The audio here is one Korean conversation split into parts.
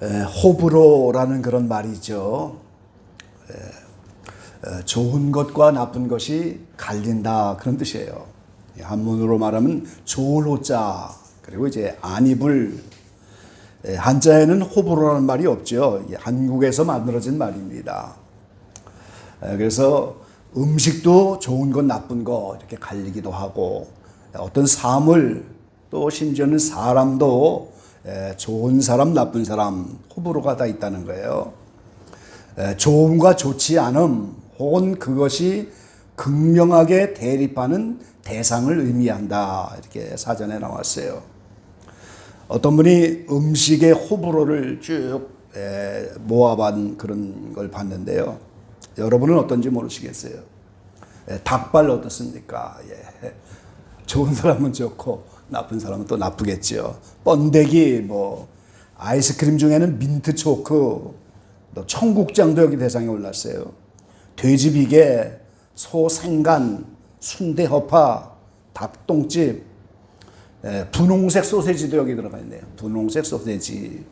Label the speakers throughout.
Speaker 1: 호불호라는 그런 말이죠. 좋은 것과 나쁜 것이 갈린다 그런 뜻이에요. 한문으로 말하면 좋을 호자 그리고 이제 안입을 한자에는 호불호라는 말이 없죠. 한국에서 만들어진 말입니다. 그래서 음식도 좋은 것 나쁜 것 이렇게 갈리기도 하고 어떤 사물 또 심지어는 사람도 좋은 사람 나쁜 사람 호불호가 다 있다는 거예요. 좋음과 좋지 않음 혹은 그것이 극명하게 대립하는 대상을 의미한다 이렇게 사전에 나왔어요. 어떤 분이 음식의 호불호를 쭉 모아본 그런 걸 봤는데요. 여러분은 어떤지 모르시겠어요. 닭발 어떻습니까? 좋은 사람은 좋고 나쁜 사람은 또 나쁘겠죠. 번데기, 아이스크림 중에는 민트 초코, 또 청국장도 여기 대상에 올랐어요. 돼지비계, 소 생간, 순대 허파, 닭똥집, 분홍색 소세지도 여기 들어가 있네요. 분홍색 소세지,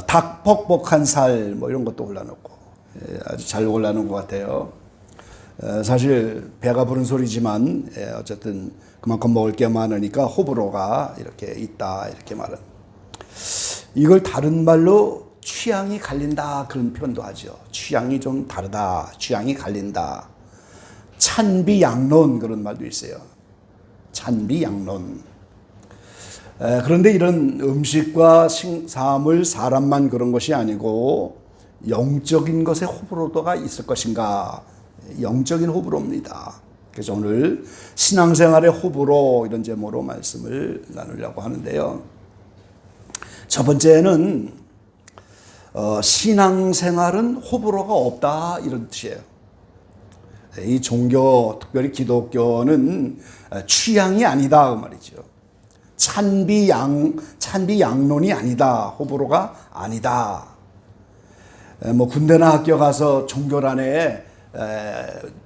Speaker 1: 닭 퍽퍽한 살, 이런 것도 올라놓고 아주 잘 올라놓은 것 같아요. 사실 배가 부른 소리지만 어쨌든 그만큼 먹을 게 많으니까 호불호가 이렇게 있다 이렇게 말은. 이걸 다른 말로 취향이 갈린다 그런 표현도 하죠. 취향이 좀 다르다, 취향이 갈린다. 찬비양론 그런 말도 있어요. 찬비양론. 그런데 이런 음식과 사물, 사람만 그런 것이 아니고 영적인 것에 호불호가 있을 것인가? 영적인 호불호입니다. 그래서 오늘 신앙생활의 호불호 이런 제목으로 말씀을 나누려고 하는데요. 첫 번째는 신앙생활은 호불호가 없다 이런 뜻이에요. 이 종교, 특별히 기독교는 취향이 아니다 그 말이죠. 찬비양론이 아니다. 호불호가 아니다. 군대나 학교 가서 종교란에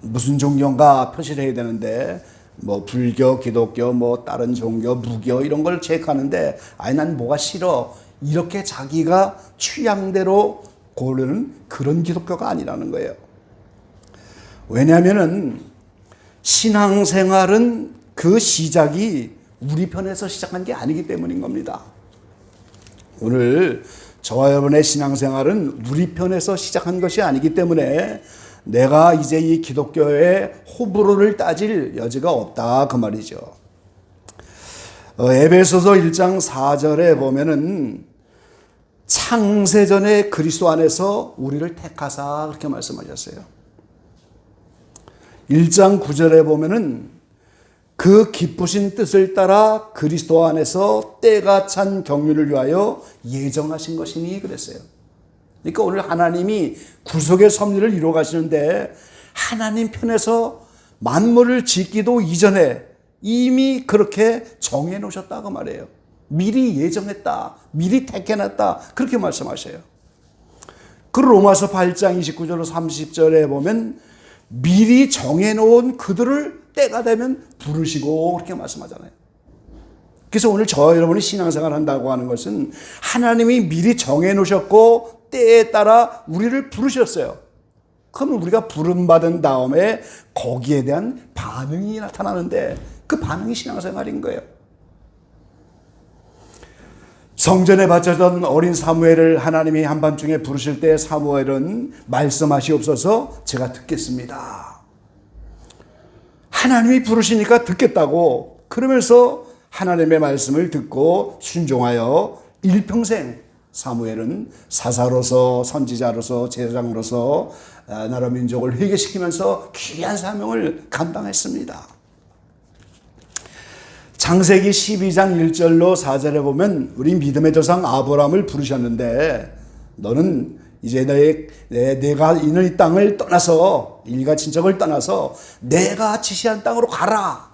Speaker 1: 무슨 종교인가 표시를 해야 되는데 불교, 기독교, 다른 종교, 무교 이런 걸 체크하는데 난 뭐가 싫어 이렇게 자기가 취향대로 고르는 그런 기독교가 아니라는 거예요. 왜냐하면은 신앙생활은 그 시작이 우리 편에서 시작한 게 아니기 때문인 겁니다. 오늘 저와 여러분의 신앙생활은 우리 편에서 시작한 것이 아니기 때문에 내가 이제 이 기독교의 호불호를 따질 여지가 없다 그 말이죠. 에베소서 1장 4절에 보면은 창세전에 그리스도 안에서 우리를 택하사 그렇게 말씀하셨어요. 1장 9절에 보면은 그 기쁘신 뜻을 따라 그리스도 안에서 때가 찬 경륜을 위하여 예정하신 것이니 그랬어요. 그러니까 오늘 하나님이 구속의 섭리를 이루어 가시는데 하나님 편에서 만물을 짓기도 이전에 이미 그렇게 정해 놓으셨다고 말해요. 미리 예정했다. 미리 택해놨다. 그렇게 말씀하셔요. 그 로마서 8장 29절 30절에 보면 미리 정해 놓은 그들을 때가 되면 부르시고 그렇게 말씀하잖아요. 그래서 오늘 저와 여러분이 신앙생활 한다고 하는 것은 하나님이 미리 정해 놓으셨고 때에 따라 우리를 부르셨어요. 그럼 우리가 부름받은 다음에 거기에 대한 반응이 나타나는데 그 반응이 신앙생활인 거예요. 성전에 바쳐던 어린 사무엘을 하나님이 한밤중에 부르실 때 사무엘은 말씀하시옵소서 제가 듣겠습니다. 하나님이 부르시니까 듣겠다고 그러면서 하나님의 말씀을 듣고 순종하여 일평생 사무엘은 사사로서 선지자로서 제사장으로서 나라 민족을 회개시키면서 귀한 사명을 감당했습니다. 창세기 12장 1절로 4절에 보면 우리 믿음의 조상 아브라함을 부르셨는데 너는 이제 내가 있는 이 땅을 떠나서 일가 친척을 떠나서 내가 지시한 땅으로 가라.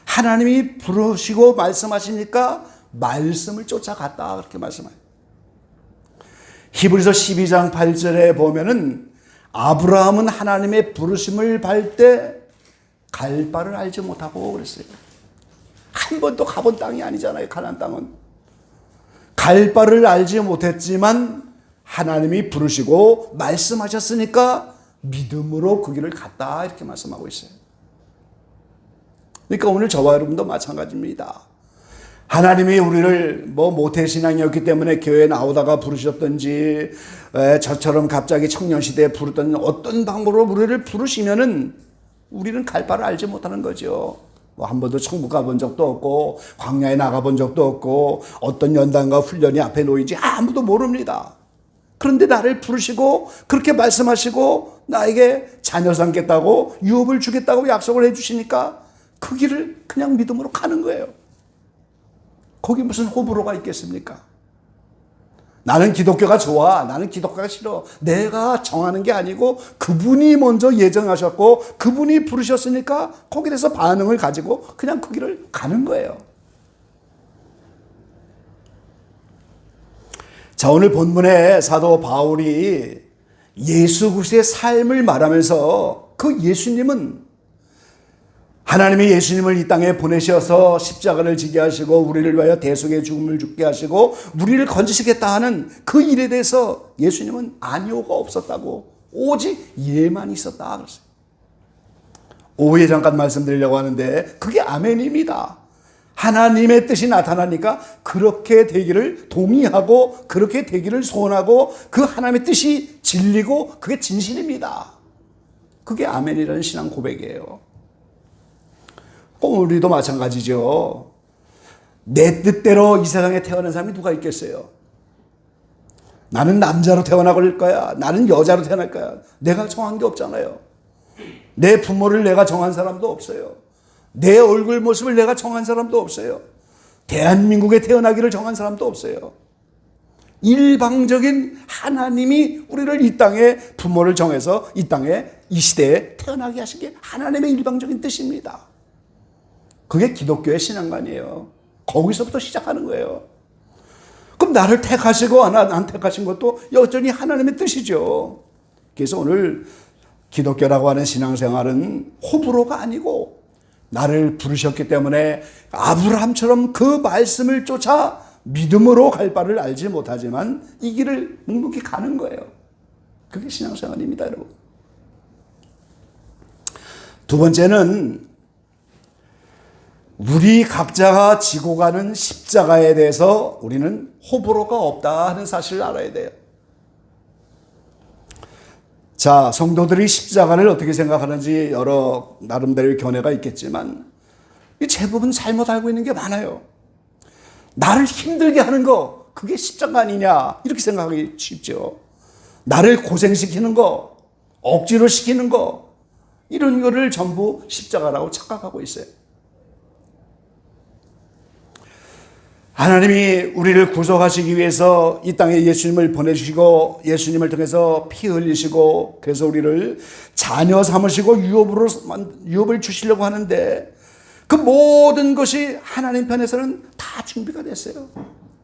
Speaker 1: 하나님이 부르시고 말씀하시니까 말씀을 쫓아갔다 그렇게 말씀해요. 히브리서 12장 8절에 보면은 아브라함은 하나님의 부르심을 받을 때 갈 바를 알지 못하고 그랬어요. 한 번도 가본 땅이 아니잖아요. 가나안 땅은. 갈 바를 알지 못했지만 하나님이 부르시고 말씀하셨으니까 믿음으로 그 길을 갔다, 이렇게 말씀하고 있어요. 그러니까 오늘 저와 여러분도 마찬가지입니다. 하나님이 우리를 모태신앙이었기 때문에 교회에 나오다가 부르셨든지, 저처럼 갑자기 청년시대에 부르던 어떤 방법으로 우리를 부르시면은 우리는 갈 바를 알지 못하는 거죠. 한 번도 천국 가본 적도 없고, 광야에 나가본 적도 없고, 어떤 연단과 훈련이 앞에 놓이지 아무도 모릅니다. 그런데 나를 부르시고 그렇게 말씀하시고 나에게 자녀 삼겠다고, 유업을 주겠다고 약속을 해주시니까 그 길을 그냥 믿음으로 가는 거예요. 거기 무슨 호불호가 있겠습니까? 나는 기독교가 좋아, 나는 기독교가 싫어, 내가 정하는 게 아니고 그분이 먼저 예정하셨고 그분이 부르셨으니까 거기에 대해서 반응을 가지고 그냥 그 길을 가는 거예요. 자, 오늘 본문에 사도 바울이 예수 그리스도의 삶을 말하면서 그 예수님은, 하나님이 예수님을 이 땅에 보내셔서 십자가를 지게 하시고 우리를 위하여 대속의 죽음을 죽게 하시고 우리를 건지시겠다 하는 그 일에 대해서 예수님은 아니오가 없었다고, 오직 예만 있었다 그랬어요. 오후에 잠깐 말씀드리려고 하는데 그게 아멘입니다. 하나님의 뜻이 나타나니까 그렇게 되기를 동의하고 그렇게 되기를 소원하고 그 하나님의 뜻이 진리고 그게 진실입니다. 그게 아멘이라는 신앙 고백이에요. 우리도 마찬가지죠. 내 뜻대로 이 세상에 태어난 사람이 누가 있겠어요? 나는 남자로 태어날 거야, 나는 여자로 태어날 거야, 내가 정한 게 없잖아요. 내 부모를 내가 정한 사람도 없어요. 내 얼굴 모습을 내가 정한 사람도 없어요. 대한민국에 태어나기를 정한 사람도 없어요. 일방적인 하나님이 우리를 이 땅에 부모를 정해서 이 땅에 이 시대에 태어나게 하신 게 하나님의 일방적인 뜻입니다. 그게 기독교의 신앙관이에요. 거기서부터 시작하는 거예요. 그럼 나를 택하시고 안 택하신 것도 여전히 하나님의 뜻이죠. 그래서 오늘 기독교라고 하는 신앙생활은 호불호가 아니고 나를 부르셨기 때문에 아브라함처럼 그 말씀을 쫓아 믿음으로 갈 바를 알지 못하지만 이 길을 묵묵히 가는 거예요. 그게 신앙생활입니다, 여러분. 두 번째는 우리 각자가 지고 가는 십자가에 대해서 우리는 호불호가 없다 하는 사실을 알아야 돼요. 자, 성도들이 십자가를 어떻게 생각하는지 여러 나름대로의 견해가 있겠지만 대부분 잘못 알고 있는 게 많아요. 나를 힘들게 하는 거, 그게 십자가 아니냐 이렇게 생각하기 쉽죠. 나를 고생시키는 거, 억지로 시키는 거, 이런 거를 전부 십자가라고 착각하고 있어요. 하나님이 우리를 구속하시기 위해서 이 땅에 예수님을 보내주시고 예수님을 통해서 피 흘리시고 그래서 우리를 자녀 삼으시고 유업을 주시려고 하는데 그 모든 것이 하나님 편에서는 다 준비가 됐어요.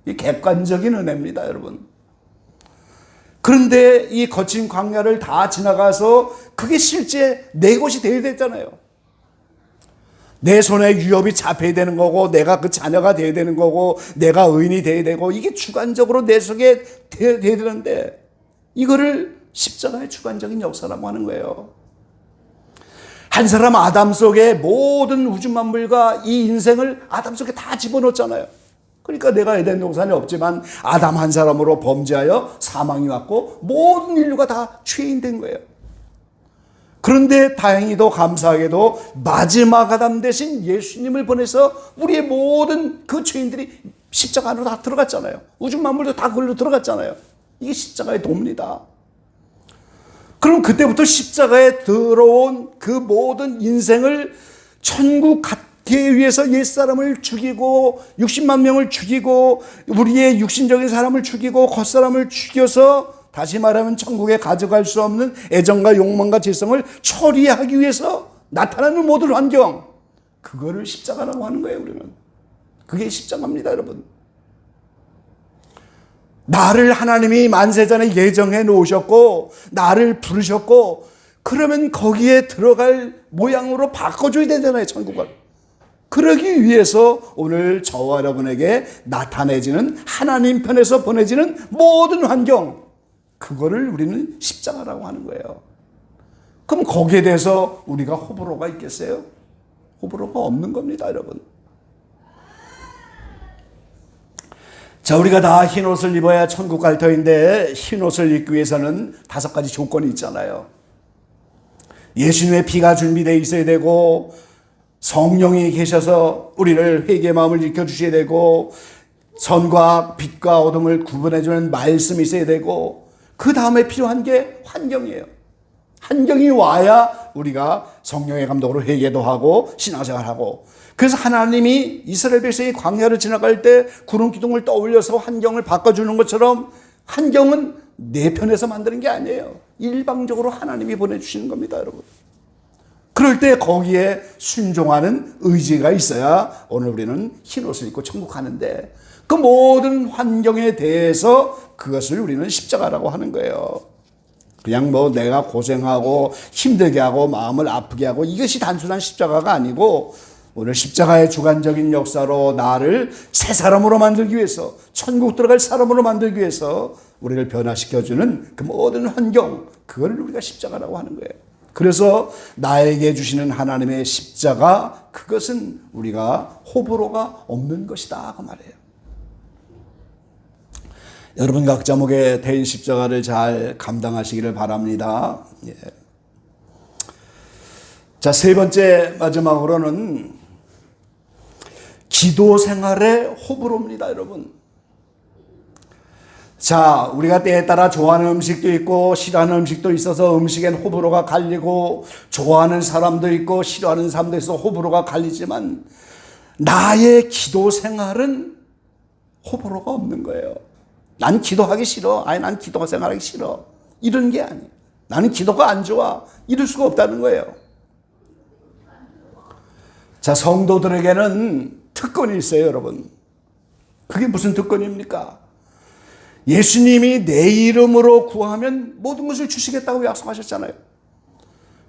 Speaker 1: 이 객관적인 은혜입니다, 여러분. 그런데 이 거친 광야를 다 지나가서 그게 실제 내 것이 되어야 됐잖아요. 내 손에 유업이 잡혀야 되는 거고 내가 그 자녀가 되어야 되는 거고 내가 의인이 되어야 되고 이게 주관적으로 내 속에 되어야 되는데 이거를 십자가의 주관적인 역사라고 하는 거예요. 한 사람 아담 속에 모든 우주 만물과 이 인생을 아담 속에 다 집어넣었잖아요. 그러니까 내가 에덴 동산에 없지만 아담 한 사람으로 범죄하여 사망이 왔고 모든 인류가 다 죄인 된 거예요. 그런데 다행히도 감사하게도 마지막 아담 대신 예수님을 보내서 우리의 모든 그 죄인들이 십자가 안으로 다 들어갔잖아요. 우주 만물도 다 그걸로 들어갔잖아요. 이게 십자가의 도입니다. 그럼 그때부터 십자가에 들어온 그 모든 인생을 천국 갖기 위해서 옛사람을 죽이고 60만 명을 죽이고 우리의 육신적인 사람을 죽이고 겉사람을 죽여서 다시 말하면 천국에 가져갈 수 없는 애정과 욕망과 질성을 처리하기 위해서 나타나는 모든 환경, 그거를 십자가라고 하는 거예요. 우리는 그게 십자가입니다, 여러분. 나를 하나님이 만세전에 예정해 놓으셨고 나를 부르셨고 그러면 거기에 들어갈 모양으로 바꿔줘야 되잖아요, 천국을. 그러기 위해서 오늘 저와 여러분에게 나타내지는 하나님 편에서 보내지는 모든 환경, 그거를 우리는 십자가라고 하는 거예요. 그럼 거기에 대해서 우리가 호불호가 있겠어요? 호불호가 없는 겁니다, 여러분. 자, 우리가 다 흰 옷을 입어야 천국 갈 터인데 흰 옷을 입기 위해서는 5가지 조건이 있잖아요. 예수님의 피가 준비되어 있어야 되고, 성령이 계셔서 우리를 회개의 마음을 일으켜주셔야 되고, 선과 빛과 어둠을 구분해주는 말씀이 있어야 되고, 그 다음에 필요한 게 환경이에요. 환경이 와야 우리가 성령의 감독으로 회개도 하고 신앙생활하고. 그래서 하나님이 이스라엘 백성이 광야를 지나갈 때 구름 기둥을 떠올려서 환경을 바꿔주는 것처럼 환경은 내 편에서 만드는 게 아니에요. 일방적으로 하나님이 보내주시는 겁니다, 여러분. 그럴 때 거기에 순종하는 의지가 있어야 오늘 우리는 흰옷을 입고 천국 가는데, 그 모든 환경에 대해서 그것을 우리는 십자가라고 하는 거예요. 그냥 뭐 내가 고생하고 힘들게 하고 마음을 아프게 하고 이것이 단순한 십자가가 아니고, 오늘 십자가의 주관적인 역사로 나를 새 사람으로 만들기 위해서, 천국 들어갈 사람으로 만들기 위해서 우리를 변화시켜주는 그 모든 환경, 그걸 우리가 십자가라고 하는 거예요. 그래서 나에게 주시는 하나님의 십자가, 그것은 우리가 호불호가 없는 것이다, 그 말이에요. 여러분 각자 목에 대인 십자가를 잘 감당하시기를 바랍니다. 예. 자, 세 번째 마지막으로는 기도 생활의 호불호입니다, 여러분. 자, 우리가 때에 따라 좋아하는 음식도 있고 싫어하는 음식도 있어서 음식엔 호불호가 갈리고, 좋아하는 사람도 있고 싫어하는 사람도 있어서 호불호가 갈리지만, 나의 기도 생활은 호불호가 없는 거예요. 난 기도하기 싫어. 아니, 난 기도 생활하기 싫어. 이런 게 아니에요. 나는 기도가 안 좋아. 이럴 수가 없다는 거예요. 자, 성도들에게는 특권이 있어요, 여러분. 그게 무슨 특권입니까? 예수님이 내 이름으로 구하면 모든 것을 주시겠다고 약속하셨잖아요.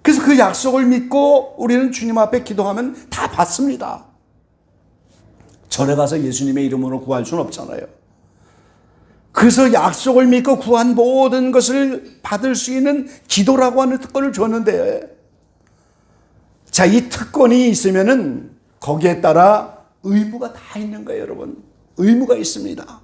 Speaker 1: 그래서 그 약속을 믿고 우리는 주님 앞에 기도하면 다 받습니다. 절에 가서 예수님의 이름으로 구할 수는 없잖아요. 그래서 약속을 믿고 구한 모든 것을 받을 수 있는 기도라고 하는 특권을 줬는데, 자, 이 특권이 있으면은 거기에 따라 의무가 다 있는 거예요, 여러분. 의무가 있습니다.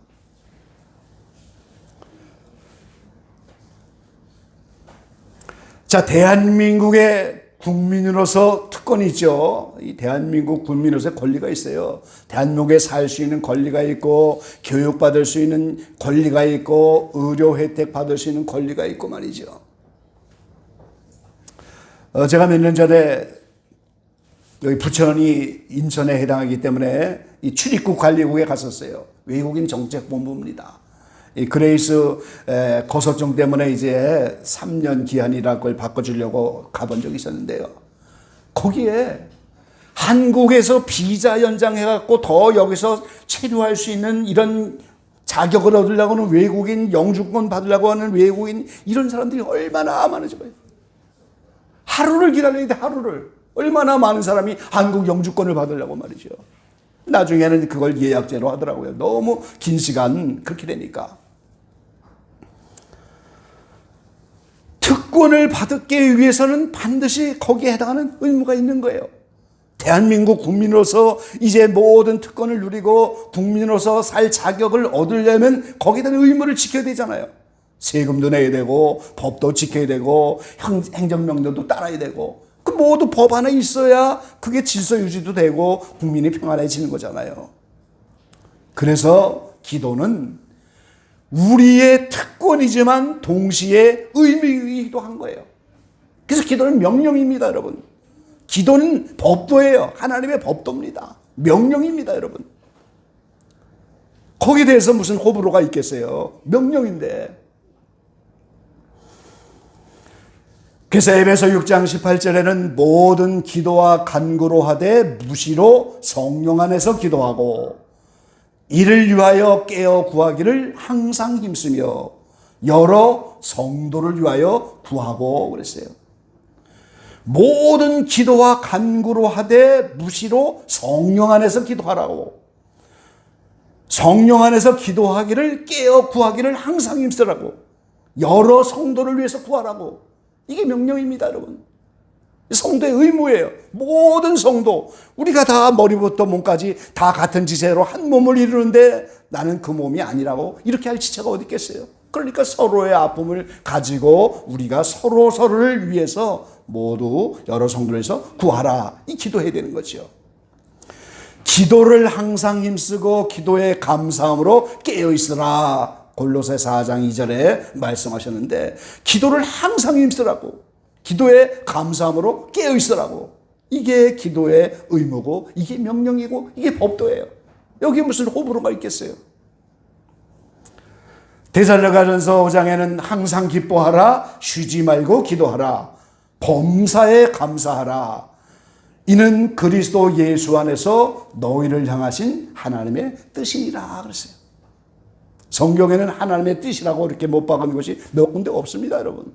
Speaker 1: 자, 대한민국의 국민으로서 특권이 있죠. 이 대한민국 국민으로서의 권리가 있어요. 대한민국에 살 수 있는 권리가 있고, 교육받을 수 있는 권리가 있고, 의료 혜택 받을 수 있는 권리가 있고 말이죠. 제가 몇 년 전에 여기 부천이 인천에 해당하기 때문에 이 출입국 관리국에 갔었어요. 외국인 정책본부입니다. 이 그레이스 거소증 때문에 이제 3년 기한이라는 걸 바꿔주려고 가본 적이 있었는데요. 거기에 한국에서 비자 연장해갖고 더 여기서 체류할 수 있는 이런 자격을 얻으려고 하는 외국인, 영주권 받으려고 하는 외국인, 이런 사람들이 얼마나 많은지 봐요. 하루를 기다려야 돼, 하루를. 얼마나 많은 사람이 한국 영주권을 받으려고 말이죠. 나중에는 그걸 예약제로 하더라고요. 너무 긴 시간 그렇게 되니까. 특권을 받기 위해서는 반드시 거기에 해당하는 의무가 있는 거예요. 대한민국 국민으로서 이제 모든 특권을 누리고 국민으로서 살 자격을 얻으려면 거기에 대한 의무를 지켜야 되잖아요. 세금도 내야 되고 법도 지켜야 되고 행정명령도 따라야 되고, 그 모두 법 안에 있어야 그게 질서 유지도 되고 국민이 평안해지는 거잖아요. 그래서 기도는 우리의 특권이지만 동시에 의미이기도 한 거예요. 그래서 기도는 명령입니다, 여러분. 기도는 법도예요. 하나님의 법도입니다. 명령입니다, 여러분. 거기에 대해서 무슨 호불호가 있겠어요? 명령인데. 그래서 에베소 6장 18절에는 모든 기도와 간구로 하되 무시로 성령 안에서 기도하고 이를 위하여 깨어 구하기를 항상 힘쓰며 여러 성도를 위하여 구하고 그랬어요. 모든 기도와 간구로 하되 무시로 성령 안에서 기도하라고. 성령 안에서 기도하기를 깨어 구하기를 항상 힘쓰라고. 여러 성도를 위해서 구하라고. 이게 명령입니다, 여러분. 성도의 의무예요. 모든 성도, 우리가 다 머리부터 몸까지 다 같은 지체로 한 몸을 이루는데 나는 그 몸이 아니라고 이렇게 할 지체가 어디 있겠어요? 그러니까 서로의 아픔을 가지고 우리가 서로를 위해서 모두 여러 성도에서 구하라, 이 기도해야 되는 거죠. 기도를 항상 힘쓰고 기도에 감사함으로 깨어있으라, 골로새 4장 2절에 말씀하셨는데, 기도를 항상 힘쓰라고, 기도에 감사함으로 깨어있으라고. 이게 기도의 의무고, 이게 명령이고, 이게 법도예요. 여기 무슨 호불호가 있겠어요? 데살로가전서 5장에는 항상 기뻐하라, 쉬지 말고 기도하라, 범사에 감사하라, 이는 그리스도 예수 안에서 너희를 향하신 하나님의 뜻이니라 그랬어요. 성경에는 하나님의 뜻이라고 이렇게 못 박은 것이 몇 군데 없습니다, 여러분.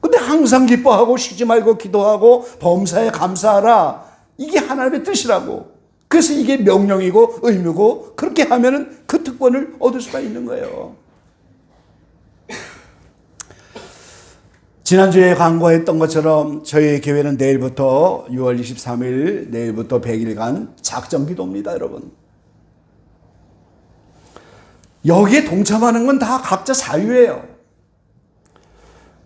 Speaker 1: 근데 항상 기뻐하고 쉬지 말고 기도하고 범사에 감사하라, 이게 하나님의 뜻이라고. 그래서 이게 명령이고 의무고, 그렇게 하면은 그 특권을 얻을 수가 있는 거예요. 지난주에 광고했던 것처럼 저희 교회는 내일부터 6월 23일 내일부터 100일간 작정기도입니다, 여러분. 여기에 동참하는 건 다 각자 자유예요.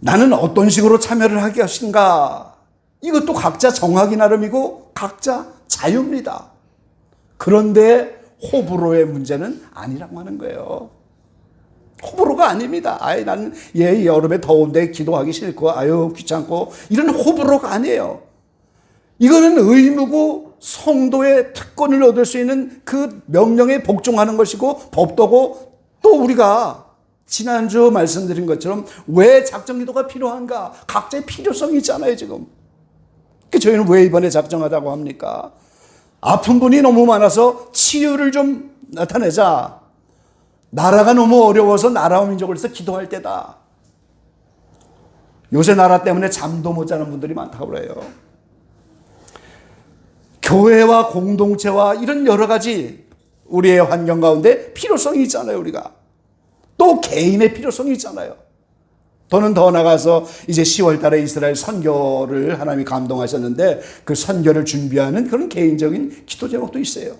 Speaker 1: 나는 어떤 식으로 참여를 하게 하신가, 이것도 각자 정하기 나름이고 각자 자유입니다. 그런데 호불호의 문제는 아니라고 하는 거예요. 호불호가 아닙니다. 아예 나는 여름에 더운데 기도하기 싫고 아유 귀찮고, 이런 호불호가 아니에요. 이거는 의무고 성도의 특권을 얻을 수 있는 그 명령에 복종하는 것이고 법도고, 또 우리가 지난주 말씀드린 것처럼 왜 작정기도가 필요한가, 각자의 필요성이 있잖아요 지금. 저희는 왜 이번에 작정하자고 합니까? 아픈 분이 너무 많아서 치유를 좀 나타내자. 나라가 너무 어려워서 나라와 민족을 위해서 기도할 때다. 요새 나라 때문에 잠도 못 자는 분들이 많다고 그래요. 교회와 공동체와 이런 여러 가지 우리의 환경 가운데 필요성이 있잖아요, 우리가. 또 개인의 필요성이 있잖아요. 더는 더 나가서 이제 10월 달에 이스라엘 선교를 하나님이 감동하셨는데, 그 선교를 준비하는 그런 개인적인 기도 제목도 있어요.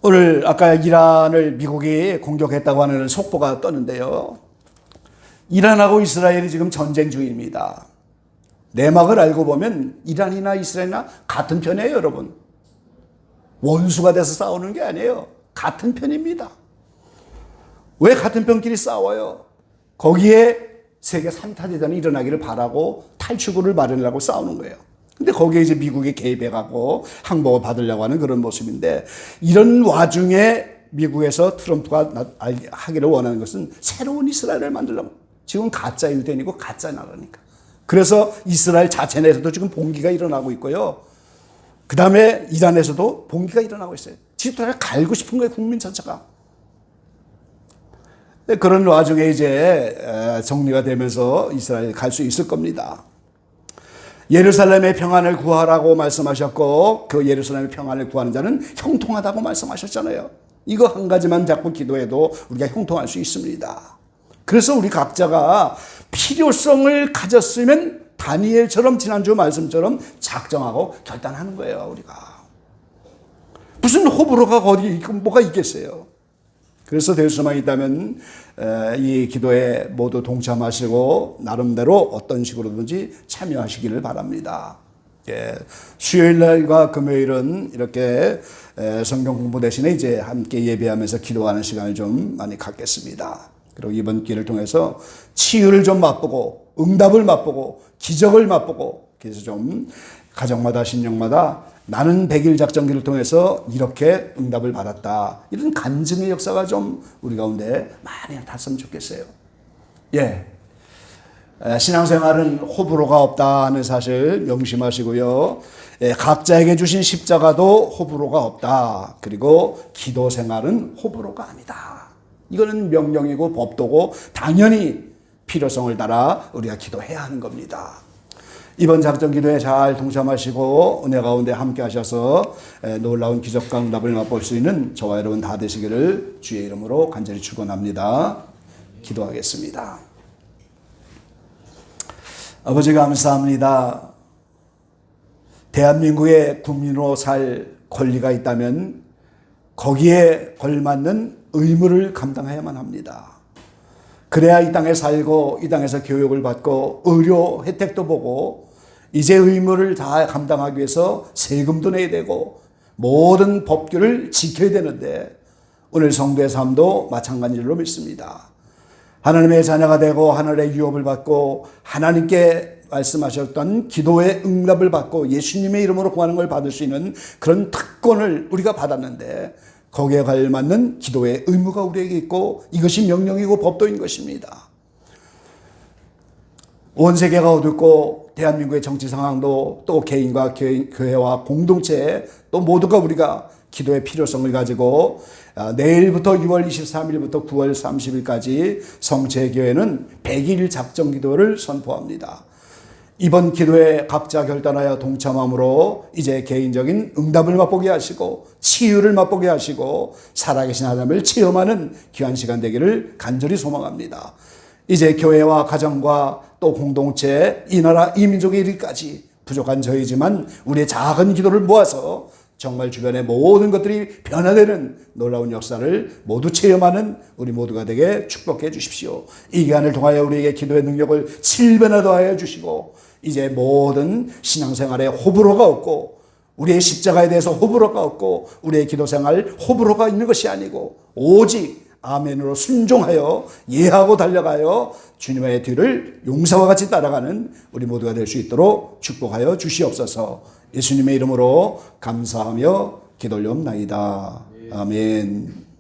Speaker 1: 오늘 아까 이란을 미국이 공격했다고 하는 속보가 떴는데요. 이란하고 이스라엘이 지금 전쟁 중입니다. 내막을 알고 보면 이란이나 이스라엘이나 같은 편이에요, 여러분. 원수가 돼서 싸우는 게 아니에요. 같은 편입니다. 왜 같은 편끼리 싸워요? 거기에 세계 3차 대전이 일어나기를 바라고 탈출구를 마련하려고 싸우는 거예요. 근데 거기에 이제 미국이 개입해가고 항복을 받으려고 하는 그런 모습인데, 이런 와중에 미국에서 트럼프가 하기를 원하는 것은 새로운 이스라엘을 만들려고. 지금 가짜 유대인이고 가짜 나라니까. 그래서 이스라엘 자체 내에서도 지금 봉기가 일어나고 있고요. 그 다음에 이란에서도 봉기가 일어나고 있어요. 지도를 갈고 싶은 거예요, 국민 전체가. 그런 와중에 이제 정리가 되면서 이스라엘 갈 수 있을 겁니다. 예루살렘의 평안을 구하라고 말씀하셨고, 그 예루살렘의 평안을 구하는 자는 형통하다고 말씀하셨잖아요. 이거 한 가지만 자꾸 기도해도 우리가 형통할 수 있습니다. 그래서 우리 각자가 필요성을 가졌으면 다니엘처럼 지난주 말씀처럼 작정하고 결단하는 거예요, 우리가. 무슨 호불호가 어디 뭐가 있겠어요. 그래서 될 수만 있다면 이 기도에 모두 동참하시고 나름대로 어떤 식으로든지 참여하시기를 바랍니다. 예, 수요일날과 금요일은 이렇게 성경 공부 대신에 이제 함께 예배하면서 기도하는 시간을 좀 많이 갖겠습니다. 그리고 이번 기회를 통해서 치유를 좀 맛보고 응답을 맛보고 기적을 맛보고, 그래서 좀 가정마다 심령마다 나는 100일 작정기를 통해서 이렇게 응답을 받았다, 이런 간증의 역사가 좀 우리 가운데 많이 나탔으면 좋겠어요. 예, 신앙생활은 호불호가 없다는 사실 명심하시고요. 예, 각자에게 주신 십자가도 호불호가 없다. 그리고 기도 생활은 호불호가 아니다. 이거는 명령이고 법도고 당연히 필요성을 따라 우리가 기도해야 하는 겁니다. 이번 작전 기도에 잘 동참하시고 은혜 가운데 함께 하셔서 놀라운 기적과 응답을 맛볼 수 있는 저와 여러분 다 되시기를 주의 이름으로 간절히 축원합니다. 기도하겠습니다. 아버지 감사합니다. 대한민국의 국민으로 살 권리가 있다면 거기에 걸맞는 의무를 감당해야만 합니다. 그래야 이 땅에 살고 이 땅에서 교육을 받고 의료 혜택도 보고 이제 의무를 다 감당하기 위해서 세금도 내야 되고 모든 법규를 지켜야 되는데 오늘 성도의 삶도 마찬가지로 믿습니다. 하나님의 자녀가 되고 하늘의 유업을 받고 하나님께 말씀하셨던 기도의 응답을 받고 예수님의 이름으로 구하는 걸 받을 수 있는 그런 특권을 우리가 받았는데 거기에 걸맞는 기도의 의무가 우리에게 있고 이것이 명령이고 법도인 것입니다. 온 세계가 어둡고 대한민국의 정치 상황도 또 개인과 교회와 공동체 또 모두가 우리가 기도의 필요성을 가지고 내일부터 6월 23일부터 9월 30일까지 성체교회는 100일 작정 기도를 선포합니다. 이번 기도에 각자 결단하여 동참함으로 이제 개인적인 응답을 맛보게 하시고 치유를 맛보게 하시고 살아계신 하나님을 체험하는 귀한 시간 되기를 간절히 소망합니다. 이제 교회와 가정과 또 공동체, 이 나라, 이 민족에 이르기까지 부족한 저희지만 우리의 작은 기도를 모아서 정말 주변의 모든 것들이 변화되는 놀라운 역사를 모두 체험하는 우리 모두가 되게 축복해 주십시오. 이 기간을 통하여 우리에게 기도의 능력을 7배나 더하여 주시고 이제 모든 신앙생활에 호불호가 없고 우리의 십자가에 대해서 호불호가 없고 우리의 기도생활 호불호가 있는 것이 아니고 오직 아멘으로 순종하여 예하고 달려가여 주님의 뒤를 용사와 같이 따라가는 우리 모두가 될 수 있도록 축복하여 주시옵소서. 예수님의 이름으로 감사하며 기도 올리옵나이다. 아멘.